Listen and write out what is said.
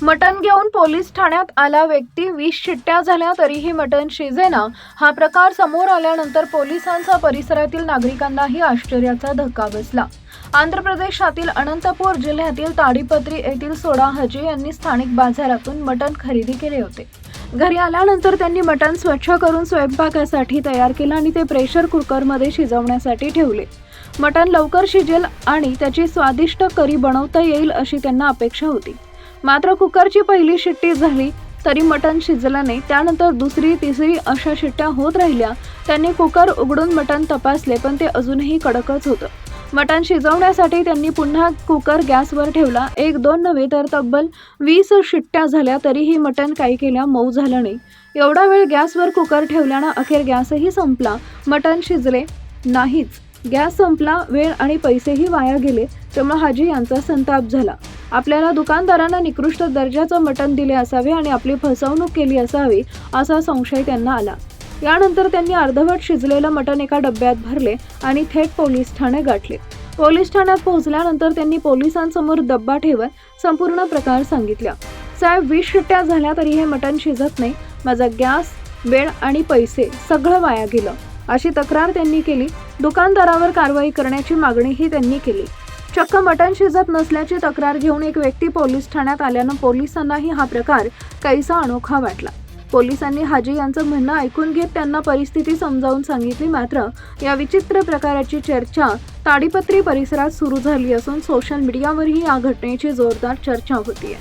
मटण घेऊन पोलीस ठाण्यात आला व्यक्ती 20 शिट्ट्या झाल्या तरीही मटण शिजेना। हा प्रकार समोर आल्यानंतर पोलिसांचा परिसरातील नागरिकांनाही आश्चर्याचा धक्का बसला। आंध्र प्रदेशातील अनंतपूर जिल्ह्यातील ताडीपत्री येथील सोडा हाजी यांनी स्थानिक बाजारातून मटण खरेदी केले होते। घरी आल्यानंतर त्यांनी मटण स्वच्छ करून स्वयंपाकासाठी तयार केले आणि ते प्रेशर कुकरमध्ये शिजवण्यासाठी ठेवले। मटण लवकर शिजेल आणि त्याची स्वादिष्ट करी बनवता येईल अशी त्यांना अपेक्षा होती। मात्र कुकरची पहिली शिट्टी झाली तरी मटण शिजलं नाही। त्यानंतर दुसरी तिसरी अशा शिट्ट्या होत राहिल्या। त्यांनी कुकर उघडून मटण तपासले पण ते अजूनही कडकच होतं। मटण शिजवण्यासाठी त्यांनी पुन्हा कुकर गॅसवर ठेवला। 1-2 नव्हे तर तब्बल 20 शिट्ट्या झाल्या तरीही मटण काही केल्या मऊ झालं नाही। एवढा वेळ गॅसवर कुकर ठेवल्यानं अखेर गॅसही संपला, मटण शिजले नाहीच। गॅस संपला, वेळ आणि पैसेही वाया गेले। त्यामुळे हाजी यांचा संताप झाला। आपल्याला दुकानदारांना निकृष्ट दर्जाचं मटण दिले असावे आणि आपली फसवणूक केली असावी असा संशय त्यांना आला। यानंतर त्यांनी अर्धवट शिजलेलं मटण एका डब्यात भरले आणि थेट पोलीस ठाणे गाठले। पोलीस ठाण्यात पोहोचल्यानंतर त्यांनी पोलिसांसमोर डब्बा ठेवत संपूर्ण प्रकार सांगितला। साहेब, 20 शिट्ट्या झाल्या तरी हे मटण शिजत नाही। माझा गॅस, वेळ आणि पैसे सगळं वाया गेलं अशी तक्रार त्यांनी केली। दुकानदारावर कारवाई करण्याची मागणीही त्यांनी केली। चक्क मटण शिजत नसल्याची तक्रार घेऊन एक व्यक्ती पोलीस ठाण्यात आल्यानं पोलिसांनाही हा प्रकार काहीसा अनोखा वाटला। पोलिसांनी हाजी यांचं म्हणणं ऐकून घेत त्यांना परिस्थिती समजावून सांगितली। मात्र या विचित्र प्रकाराची चर्चा ताडीपत्री परिसरात सुरू झाली असून सोशल मीडियावरही या घटनेची जोरदार चर्चा होतीये।